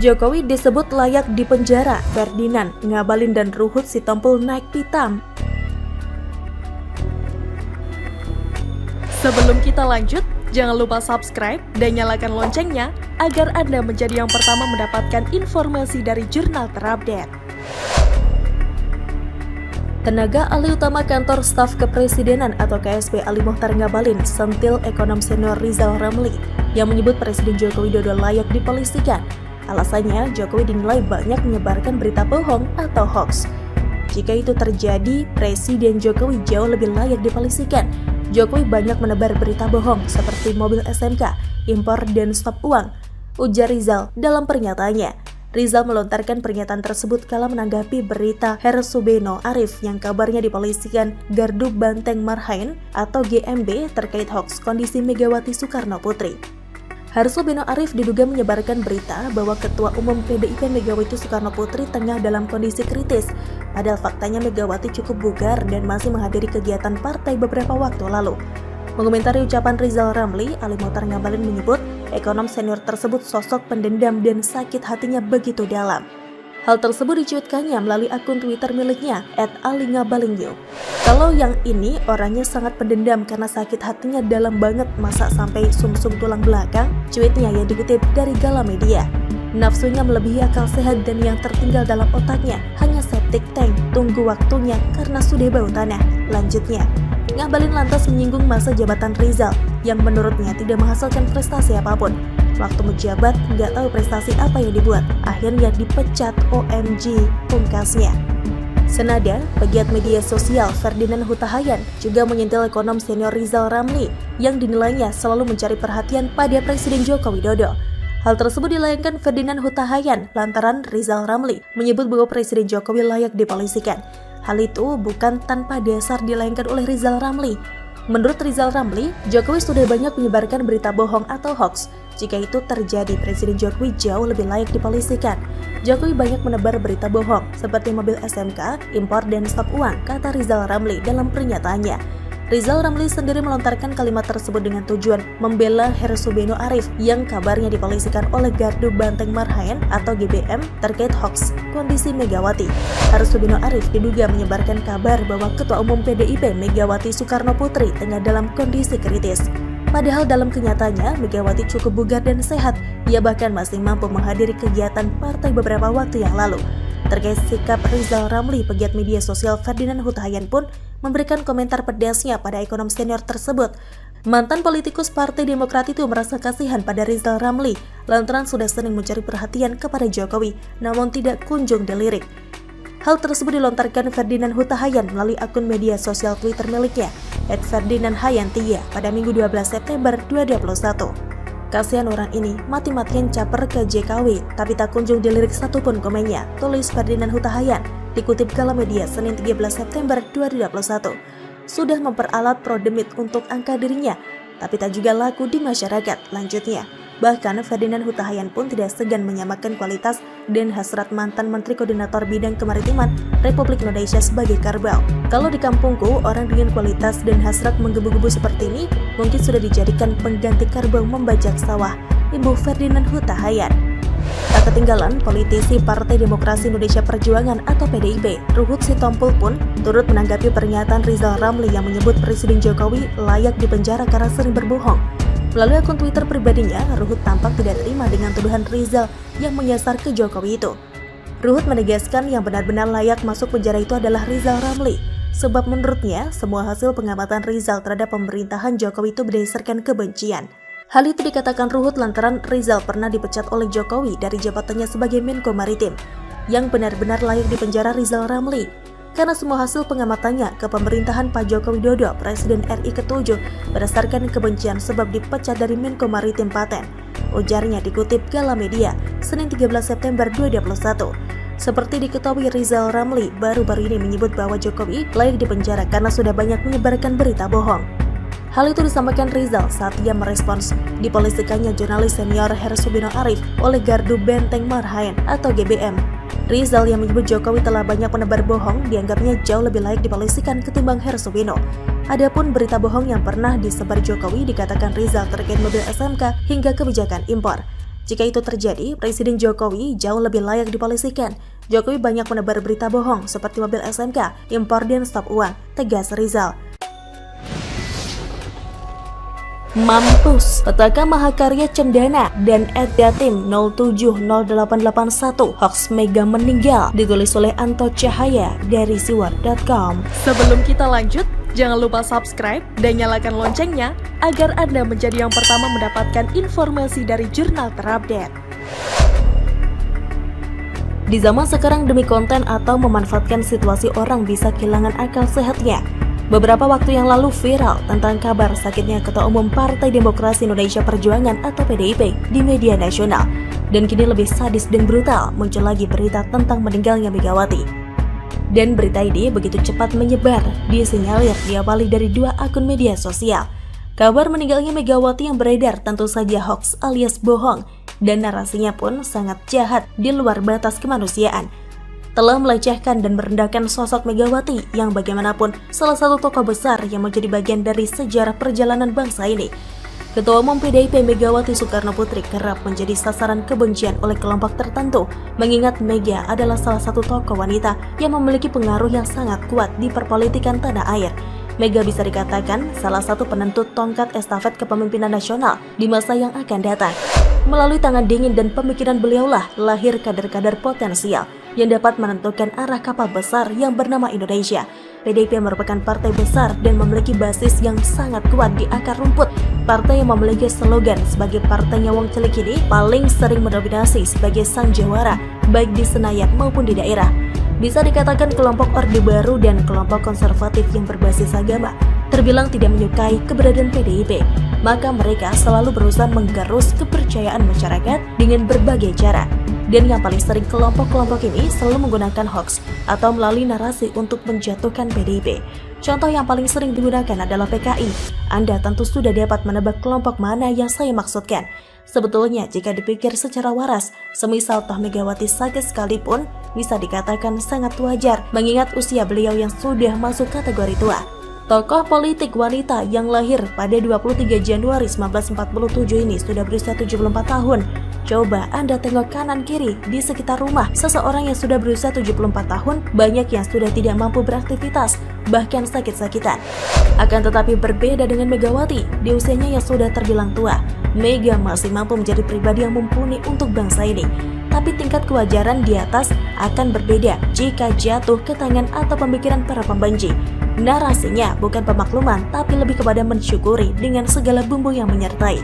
Jokowi disebut layak dipenjara, Ferdinand, Ngabalin dan Ruhut Sitompul naik pitam. Sebelum kita lanjut, jangan lupa subscribe dan nyalakan loncengnya agar Anda menjadi yang pertama mendapatkan informasi dari jurnal terupdate. Tenaga ahli utama kantor staf kepresidenan atau KSP Ali Mokhtar Ngabalin sentil ekonom senior Rizal Ramli yang menyebut Presiden Joko Widodo layak dipolisikan. Alasannya, Jokowi dinilai banyak menyebarkan berita bohong atau hoax. Jika itu terjadi, Presiden Jokowi jauh lebih layak dipolisikan. Jokowi banyak menebar berita bohong seperti mobil SMK, impor dan stop uang, ujar Rizal dalam pernyataannya. Rizal melontarkan pernyataan tersebut kala menanggapi berita Hersubeno Arif yang kabarnya dipolisikan Gardu Banteng Marhain atau GMB terkait hoax kondisi Megawati Soekarno Putri. Hersubeno Arif diduga menyebarkan berita bahwa Ketua Umum PDIP Megawati Soekarno Putri tengah dalam kondisi kritis. Padahal faktanya Megawati cukup bugar dan masih menghadiri kegiatan partai beberapa waktu lalu. Mengomentari ucapan Rizal Ramli, Ali Mokhtar Ngabalin menyebut ekonom senior tersebut sosok pendendam dan sakit hatinya begitu dalam. Hal tersebut dicuitkannya melalui akun Twitter miliknya @alingabalinyo. Kalau yang ini orangnya sangat pendendam karena sakit hatinya dalam banget, masa sampai sumsum tulang belakang, cuitnya yang dikutip dari Gala Media. Nafsunya melebihi akal sehat dan yang tertinggal dalam otaknya hanya septic tank, tunggu waktunya karena sudah bau tanah, lanjutnya. Ngabalin lantas menyinggung masa jabatan Rizal yang menurutnya tidak menghasilkan prestasi apapun. Waktu menjabat nggak tahu prestasi apa yang dibuat, akhirnya dipecat, OMG, pungkasnya. Senada, pegiat media sosial Ferdinand Hutahayan juga menyentil ekonom senior Rizal Ramli yang dinilainya selalu mencari perhatian pada Presiden Joko Widodo. Hal tersebut dilayangkan Ferdinand Hutahayan lantaran Rizal Ramli menyebut bahwa Presiden Jokowi layak dipolisikan. Hal itu bukan tanpa dasar dilayangkan oleh Rizal Ramli. Menurut Rizal Ramli, Jokowi sudah banyak menyebarkan berita bohong atau hoax. Jika itu terjadi, Presiden Jokowi jauh lebih layak dipolisikan. Jokowi banyak menebar berita bohong, seperti mobil SMK, impor dan stop uang, kata Rizal Ramli dalam pernyataannya. Rizal Ramli sendiri melontarkan kalimat tersebut dengan tujuan membela Hersubeno Arif yang kabarnya dipolisikan oleh Gardu Banteng Marhain atau GBM terkait hoax kondisi Megawati. Hersubeno Arif diduga menyebarkan kabar bahwa Ketua Umum PDIP Megawati Soekarno Putri tengah dalam kondisi kritis. Padahal dalam kenyataannya Megawati cukup bugar dan sehat. Ia bahkan masih mampu menghadiri kegiatan partai beberapa waktu yang lalu. Terkait sikap Rizal Ramli, pegiat media sosial Ferdinand Hutahayan pun memberikan komentar pedasnya pada ekonom senior tersebut. Mantan politikus Partai Demokrat itu merasa kasihan pada Rizal Ramli lantaran sudah sering mencari perhatian kepada Jokowi, namun tidak kunjung dilirik. Hal tersebut dilontarkan Ferdinand Hutahayan melalui akun media sosial Twitter miliknya @ferdinandhayantia pada Minggu 12 September 2021. Kasihan orang ini, mati-matian caper ke JKW, tapi tak kunjung dilirik satupun komennya, tulis Ferdinand Hutahayan, dikutip Gala Media Senin 13 September 2021. Sudah memperalat Prodemit untuk angka dirinya, tapi tak juga laku di masyarakat, lanjutnya. Bahkan Ferdinand Hutahayan pun tidak segan menyamakan kualitas dan hasrat mantan Menteri Koordinator Bidang Kemaritiman Republik Indonesia sebagai Karbau. Kalau di kampungku, orang dengan kualitas dan hasrat menggebu-gebu seperti ini mungkin sudah dijadikan pengganti Karbau membajak sawah, Ibu Ferdinand Hutahayan. Tak ketinggalan, politisi Partai Demokrasi Indonesia Perjuangan atau PDIP, Ruhut Sitompul pun turut menanggapi pernyataan Rizal Ramli yang menyebut Presiden Jokowi layak dipenjara karena sering berbohong. Melalui akun Twitter pribadinya, Ruhut tampak tidak terima dengan tuduhan Rizal yang menyasar ke Jokowi itu. Ruhut menegaskan yang benar-benar layak masuk penjara itu adalah Rizal Ramli, sebab menurutnya semua hasil pengamatan Rizal terhadap pemerintahan Jokowi itu berdasarkan kebencian. Hal itu dikatakan Ruhut lantaran Rizal pernah dipecat oleh Jokowi dari jabatannya sebagai Menko Maritim. Yang benar-benar layak dipenjara Rizal Ramli, karena semua hasil pengamatannya ke pemerintahan Pak Joko Widodo, Presiden RI ke-7, berdasarkan kebencian sebab dipecat dari Menko Maritim Paten. Ujarnya dikutip Gala Media, Senin 13 September 2021. Seperti diketahui, Rizal Ramli baru-baru ini menyebut bahwa Jokowi layak dipenjara karena sudah banyak menyebarkan berita bohong. Hal itu disampaikan Rizal saat ia merespons dipolisikannya jurnalis senior Hersubeno Arif oleh Gardu Banteng Marhain atau GBM. Rizal yang menyebut Jokowi telah banyak menebar bohong dianggapnya jauh lebih layak dipolisikan ketimbang Hersubeno. Adapun berita bohong yang pernah disebar Jokowi dikatakan Rizal terkait mobil SMK hingga kebijakan impor. Jika itu terjadi, Presiden Jokowi jauh lebih layak dipolisikan. Jokowi banyak menebar berita bohong seperti mobil SMK, impor dan stop uang, tegas Rizal. Mampus, petaka Mahakarya Cendana dan @datim 070881 hoax Mega meninggal, ditulis oleh Anto Cahaya dari siwar.com. Sebelum kita lanjut, jangan lupa subscribe dan nyalakan loncengnya agar Anda menjadi yang pertama mendapatkan informasi dari jurnal terupdate. Di zaman sekarang demi konten atau memanfaatkan situasi orang bisa kehilangan akal sehatnya. Beberapa waktu yang lalu viral tentang kabar sakitnya Ketua Umum Partai Demokrasi Indonesia Perjuangan atau PDIP di media nasional. Dan kini lebih sadis dan brutal muncul lagi berita tentang meninggalnya Megawati. Dan berita ini begitu cepat menyebar, disinyalir diawali dari 2 akun media sosial. Kabar meninggalnya Megawati yang beredar tentu saja hoax alias bohong, dan narasinya pun sangat jahat di luar batas kemanusiaan. Telah melecehkan dan merendahkan sosok Megawati yang bagaimanapun salah satu tokoh besar yang menjadi bagian dari sejarah perjalanan bangsa ini. Ketua Umum PDIP Megawati Soekarno Putri kerap menjadi sasaran kebencian oleh kelompok tertentu, mengingat Mega adalah salah satu tokoh wanita yang memiliki pengaruh yang sangat kuat di perpolitikan tanah air. Mega bisa dikatakan salah satu penentu tongkat estafet kepemimpinan nasional di masa yang akan datang. Melalui tangan dingin dan pemikiran beliaulah lahir kader-kader potensial yang dapat menentukan arah kapal besar yang bernama Indonesia. PDIP merupakan partai besar dan memiliki basis yang sangat kuat di akar rumput. Partai yang memiliki slogan sebagai partainya Wong Cilik ini paling sering mendominasi sebagai sang jawara, baik di Senayan maupun di daerah. Bisa dikatakan kelompok Orde Baru dan kelompok konservatif yang berbasis agama terbilang tidak menyukai keberadaan PDIP. Maka mereka selalu berusaha menggerus kepercayaan masyarakat dengan berbagai cara. Dan yang paling sering kelompok-kelompok ini selalu menggunakan hoax atau melalui narasi untuk menjatuhkan PDIP. Contoh yang paling sering digunakan adalah PKI. Anda tentu sudah dapat menebak kelompok mana yang saya maksudkan. Sebetulnya jika dipikir secara waras, semisal toh Megawati sakit sekalipun, bisa dikatakan sangat wajar mengingat usia beliau yang sudah masuk kategori tua. Tokoh politik wanita yang lahir pada 23 Januari 1947 ini sudah berusia 74 tahun. Coba Anda tengok kanan kiri di sekitar rumah. Seseorang yang sudah berusia 74 tahun, banyak yang sudah tidak mampu beraktivitas, bahkan sakit-sakitan. Akan tetapi berbeda dengan Megawati, di usianya yang sudah terbilang tua, Mega masih mampu menjadi pribadi yang mumpuni untuk bangsa ini. Tapi tingkat kewajaran di atas akan berbeda jika jatuh ke tangan atau pemikiran para pembenci. Narasinya bukan pemakluman, tapi lebih kepada mensyukuri dengan segala bumbu yang menyertai.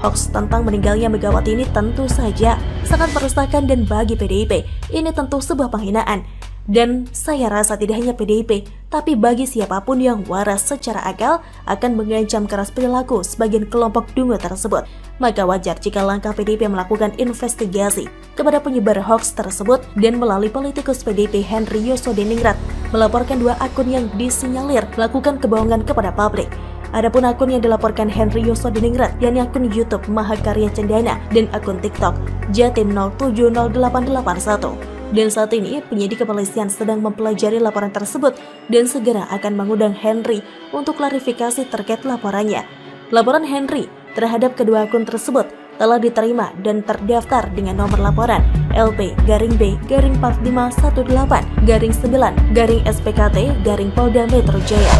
Hoax tentang meninggalnya Megawati ini tentu saja sangat meresahkan dan bagi PDIP, ini tentu sebuah penghinaan. Dan saya rasa tidak hanya PDIP, tapi bagi siapapun yang waras secara akal akan mengancam keras perilaku sebagian kelompok dungu tersebut. Maka wajar jika langkah PDIP melakukan investigasi kepada penyebar hoax tersebut dan melalui politikus PDIP Henry Yosodiningrat melaporkan 2 akun yang disinyalir melakukan kebohongan kepada publik. Adapun akun yang dilaporkan Henry Yosodiningrat yakni akun YouTube Mahakarya Cendana dan akun TikTok Jatim 070881. Dan saat ini penyidik kepolisian sedang mempelajari laporan tersebut dan segera akan mengundang Henry untuk klarifikasi terkait laporannya. Laporan Henry terhadap kedua akun tersebut telah diterima dan terdaftar dengan nomor laporan LP-B-4518-9-SPKT-Polda Metro Jaya.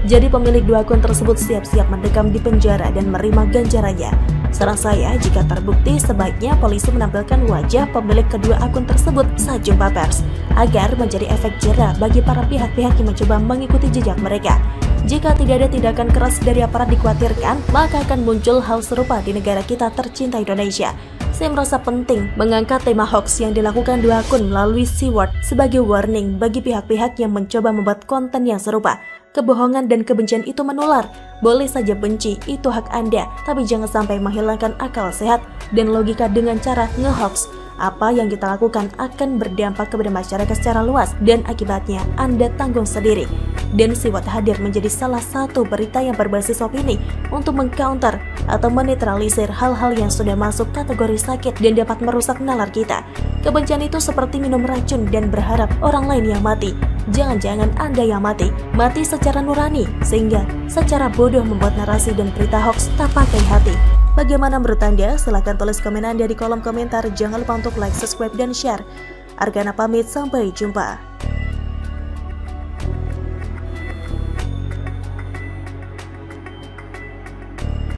Jadi pemilik 2 akun tersebut siap-siap mendekam di penjara dan menerima ganjarannya. Saran saya, jika terbukti sebaiknya polisi menampilkan wajah pemilik kedua akun tersebut saat jumpa pers, agar menjadi efek jera bagi para pihak-pihak yang mencoba mengikuti jejak mereka. Jika tidak ada tindakan keras dari aparat dikhawatirkan, maka akan muncul hal serupa di negara kita tercinta Indonesia. Saya merasa penting mengangkat tema hoax yang dilakukan 2 akun melalui Siward sebagai warning bagi pihak-pihak yang mencoba membuat konten yang serupa. Kebohongan dan kebencian itu menular. Boleh saja benci, itu hak Anda, tapi jangan sampai menghilangkan akal sehat dan logika dengan cara nge-hoax. Apa yang kita lakukan akan berdampak kepada masyarakat secara luas dan akibatnya Anda tanggung sendiri. Dan Siwat hadir menjadi salah satu berita yang berbasis opini untuk mengcounter atau menetralisir hal-hal yang sudah masuk kategori sakit dan dapat merusak nalar kita. Kebencian itu seperti minum racun dan berharap orang lain yang mati. Jangan-jangan Anda yang mati secara nurani, sehingga secara bodoh membuat narasi dan berita hoax tak pakai hati. Bagaimana menurut Anda? Silahkan tulis komen Anda di kolom komentar. Jangan lupa untuk like, subscribe, dan share. Argana pamit, sampai jumpa.